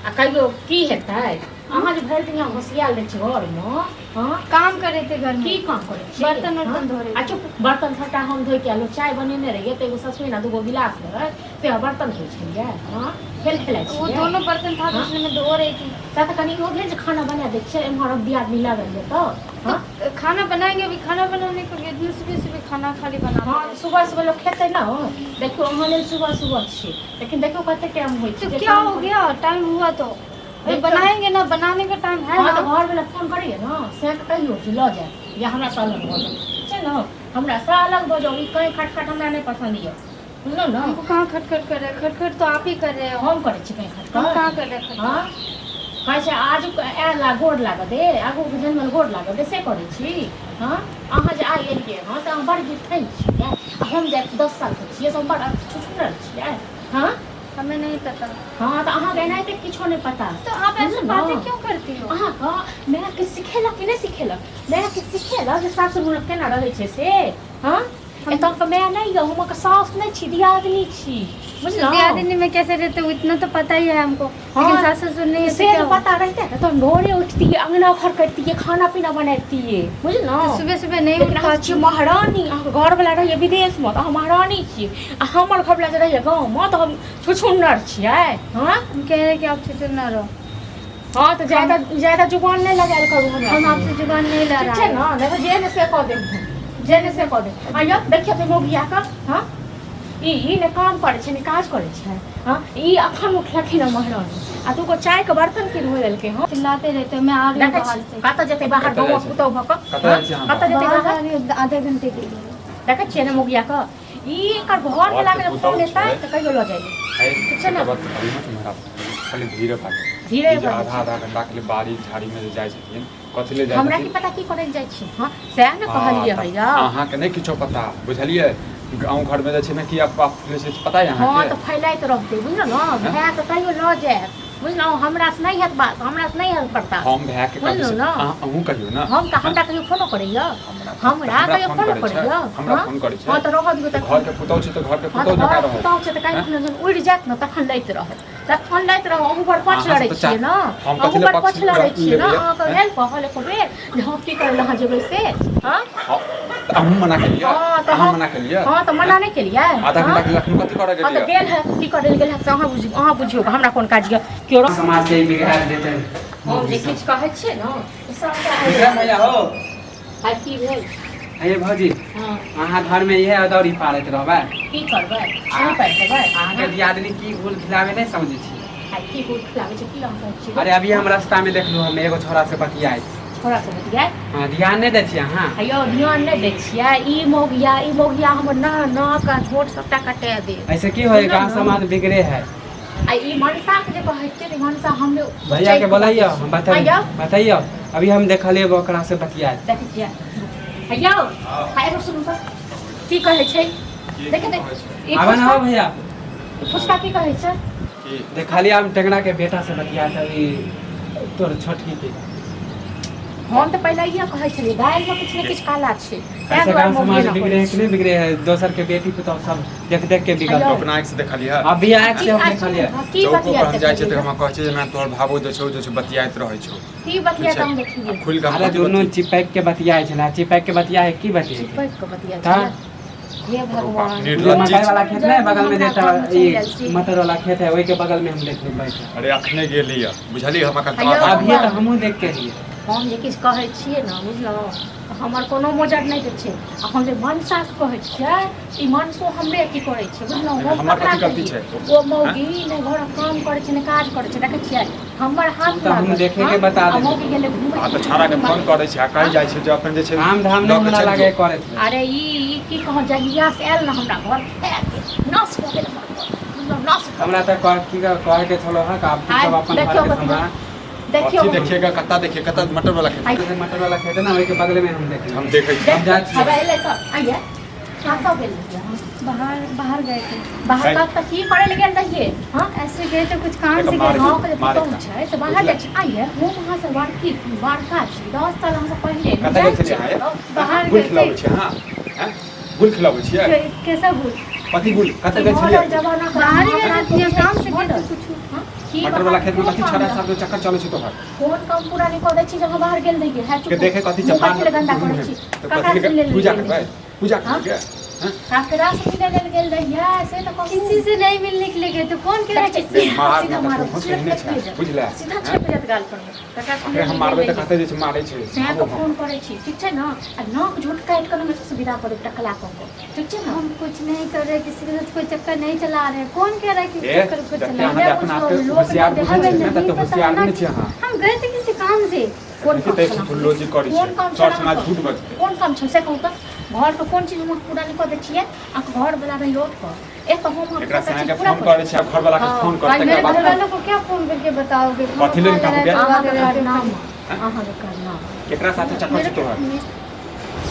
आ कहियो की हेतै अहाँ जे भरि दिन घुसियाल रहै छी घरमे हाँ काम करे थे घर में की काम करे छी बर्तन वर्तन धो रहे अच्छा बर्तन सबटा हम धोइ के आलो चाय बनेने रहिए तो एगो ससुर ना दूगो गिलास रहे से बर्तन धोइ छलिए हाँ खेल खेलाइ छी वो दोनों बर्तन था तो उसमें मैं धो रही थी तो कनी हो गेल जे खाना बना दै छै एम्हर अब आदमी लागल है तो हाँ खाना बनाएंगे अभी खाना बनाने के लिए दिन सुबह सुबह खाना खाली बना हाँ सुबह सुबह लोग खेते ना देखियो अहाँ लेल सुबह सुबह छी लेकिन देखियो कते टाइम होइ छै तो क्या हो गया टाइम हुआ तो अभी बनाएंगे ना बनाने का टाइम है हाँ ना तो घर वाला फोन करिए ना से कहियो कि ल जाए या हमरा से अलग हो जाए छै ना हमरा से अलग हो जाओ ई कहीं खटखट हमरा नहीं पसंद है बुझलो ना हमको कहाँ खटखट कर रहे हैं खटखट तो आप ही कर रहे हो हम करे छी कहीं हम खटखट कहाँ कर रहे हैं हाँ कहै छै आज एला गोड़ लाग दे आगू के जन्मल गोड़ लाग दे से करे छी हाँ अहाँ जे आइ एलियै हाँ तऽ अहाँ बड़ गिफ्ट छियै हम जे 10 साल के छियै हम बड़ छुछुनर छियै हाँ हमें नहीं पता हाँ तो अहाँ के एनाहिते किछो नहीं पता तो आप ऐसे बातें क्यों करती हो अहाँ का मेरा के सिखेलक कि नहीं सिखेलक मेरा के सिखेलक जे सासुर में लोग केना रहै छै से हाँ एतऽ के मैं नहीं गो हम के सास नहीं छी दियादनी छी बुझलो दियादनी में कैसे रहते हो इतना तो पता ही है हमको लेकिन सास ससुर नहीं से तो पता रहते तो भोरे उठती है अंगना घर करती है खाना पीना बनाती है बुझलो सुबह सुबह नहीं लेकिन अहाँ छी महारानी अहाँ घर वाला रहिए विदेश में तो अहाँ महारानी छी हमर घर वाला जे रहिए गाँव में तो हम छुछुन्नर छियै हाँ हम कह रहे कि आप छुछुन्नर हो हाँ तो ज्यादा जुबान नहीं लगायल करू हम आपसे जुबान नहीं ला ठीक रहा छै ना देखो जेने से कह देब जेने से कह देब आइयो देखियो तो मोगिया का हाँ ई ने काम करे छै ने काज करे छै हाँ ई अखन उठलखिन महारानी आ तू को चाय के बर्तन के धोइ लेलके हाँ चिल्लाते रहते हो, मैं आ रही हूँ बाहर से कत जते बाहर गाँव पुतौ भक कत जते बाहर आ बाहर रही हूँ आधे घंटे के लिए देखै छियै ने मोगिया का ई एकर घर में लागे फोन लेतै त कहियो ल जाइए ठीक छै ना खाली धीरे धीरे आधा घंटा के लिए बाड़ी झाड़ी में जाय छथिन कथि ले जाय हमरा की पता की करे जाइ छी हां से न कहलिए भैया अहाँ के नहीं किछो पता बुझलिए गांव घर में जे छै ना कि आप पता है अहाँ हां के तो फैलाइत रहते बुझलो ना भैया तो कहियो ल जाए बुझलो हमरा से नहीं हैत बात हमरा से नहीं हैत पड़ता हम भैया के बुझलो ना अहूँ कहियो ना हम का हमरा कहियो फोन करैया हमरा कहियो फोन करैया हमरा फोन करै छै हां तो रह दियो त घर के पुतौ छै तो घर के पुतौ जका रह पुतौ छै त काहे उड़ जात न तखन लैत रह तखन लैत रह हम ऊपर पछ लड़ै छियै ना हम ऊपर पछ लड़ै छियै ना अहाँ के हेल्प कहले को बेर जे हम की करल अहाँ जेबै से हां हम मना के लिया हम मना के लिया हां तो मना नहीं के लिया आधा घंटा के लखनऊ कथि करे हां तो गेल है की करे गेल है अहाँ बुझियो हमरा कोन काज य केरो समाज के बिगाड़ देते हम जे किछ कहै छियै ना सब बिगड़ा भैया हो आ की भेल हे भौजी हां अहाँ घर में इहे अदौरी पारैत रहबै की करबै नहीं पढ़बै अहाँ के दियादनी की गुल खिलावे नहीं समझै छी आ की गुल खिलावे छै की हम कहै छी अरे अभी हम रास्ता में देखलू हम एगो छोरा से बतियाई छोरा से बतियाई हां ध्यान नहीं दै छी अहाँ अयो ध्यान नहीं दै छियै ई मोगिया हमर ना का छोट सबटा कटे दे ऐसे की होए गांव समाज बिगड़े है आ ई मनसा के जे कहै छै ने मनसा हम भैया के बोलाइयो हम बताइयो अभी हम देखलिए ओकरा से बतियाई देखै छियै अयो हाय रो सुनु त की कहै छै देखे देख आबे ना हो भैया फुसका की कहै छै देखलिए हम टेंगड़ा के बेटा से बतियाई तभी तोर छोटकी के हम तो पहले ये कहै छलिए गाय में कुछ न कुछ काला छै ऐसे गांव समाज बिगड़े है कि नहीं बिगड़े है दोसर के बेटी पुतौ सब देख देख के बिगड़ तो अपना आँख से देखलिए अभी आँख से हम देखलिए की चौक पर बतिया हम जाय छै त हम कहै छै ना तोर भाबो जे छौ बतियाइत रहै छौ की बतिया हम देखिए खुल के अरे दोनों चिपक के बतियाए छला चिपक के बतियाए की बतियाए चिपक के बतिया हां हे भगवान मकई वाला खेत नहीं बगल में देता ये मटर वाला खेत है वही के बगल में हम देख ले बैठे अरे अखने गेलिए बुझलिए हम अभी तो हमहू देख के लिए हम जे किछु कहै छियै ने बुझलहुँ हमर कोनो मोजर नहि दै छै आ हम जे मनसा कहै छियै ई मनसो हमरे अथी करै छै बुझलहुँ हमर कथी गलती छै ओ मौगी ने घर काम करै छै ने काज करै छै देखै छियै हमर हाथ तो हम देखे के बता दे मौगी गेलै घुमै आ तो छाड़ा के फोन करे छै आ कहि जाय छै जे अपन जे छै काम धाम नहीं हमरा लागे करे अरे ई की कहौ जहिया से आयल ना हमरा घर नस हो गेल बुझलहुँ नस हमरा त कह के चलो है आप सब अपन घर के हमरा देखिएगा कत्ता मटर वाला खेत मटर वाला खेत है ना वही के बगल में हम देखे हम देखै छी अब एले तो आइए कहाँ गेल बाहर गए थे बाहर तक की करे लगे रहिए हां ऐसे गए थे कुछ काम से मार गए गाँव के मार पुतौह छै से बाहर जाइ छै आइए वो वहाँ से बड़का छै 10 साल हमसे पहले कत्ता गेल छलिए बाहर गुल गए खिलाबै थे छै हां हैं गुल खिलाबै छियै कैसा गुल पति गुल कत्ता गेल छलिए जमाना बाहर ही गए थे काम से गए थे कुछ की मटर वाला खेत में बात कथी कोन छड़ा काम सब चक्कर चलै छै तोहर कोन काम पूरा नहीं कर दै छी जब बाहर गेल रहिए है के देखे कथी मुँह चप्पा कथी ले गंदा करै छी ककरा से ले पूजा ले करबै पूजा हाँ? करबै हैं ककरा से ले गेल रहिए से तो किसी से नहीं मिलने के लिए गए तो कौन कह रहा है किसी मार सीधा ना मारो तो कहने छै बुझले सीधा छेप जात गाल पर ककरा से अरे हम मारबै त कहते जे छै मारै छै से तो फोन करे छी ठीक छै ना आ नाक झूठ काट कर हमें सुविधा पर टकला को ठीक छै ना हम कुछ नहीं कर रहे किसी के साथ कोई चक्कर नहीं चला रहे कौन कह रहा है कि ए चक्कर को जब चला अहाँ जे अपना आप के होशियार बुझै छै ना त होशियार नहि छै अहाँ हम गए थे किसी काम से कोन देखिए काम तो लॉजिक करै कोन छै काम सर छला समाज झूठ बजतै कोन काम छै से कहू तऽ घर के कोन चीज हम पूरा नहीं कर दै छियै आ घर वाला रही लोट पर एक तो हम एकरा से अहाँके फोन करै छै घर वाला के फोन करतै मेरे के घर बाद वालों को क्या फोन करके बताओगे कथी लेल कहबे? अहाँ के नाम अहाँ के नाम केकरा साथे चक्कर छै तोहर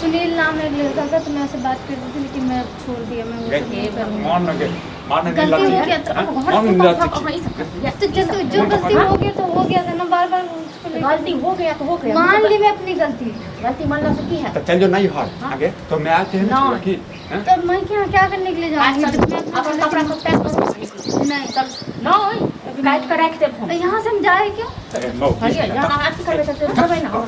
सुनील नाम एक लड़का था तो मैं ऐसे बात कर रही थी लेकिन मैं छोड़ दिया मैं वो सब नहीं करूँगी मान लगे मान नहीं गलती हो लगे गया तो मान नहीं लगे तो जो गलती हो गई तो हो गया था ना बार बार उसको लेकर- गलती हो गया तो हो गया मान ली मैं अपनी गलती गलती मानना से की है तो चल जो नहीं हर आगे तो मैं आते हैं ना। कि हैं? तो मैं क्या करने के लिए आज जाऊँगी चल अपन कपड़ा सब पैक कर नहीं चल नहीं काट कर रख दे फोन तो यहाँ से हम जाए क्यों अरे, नो, हरिया यहाँ अथी करबे त करबे ना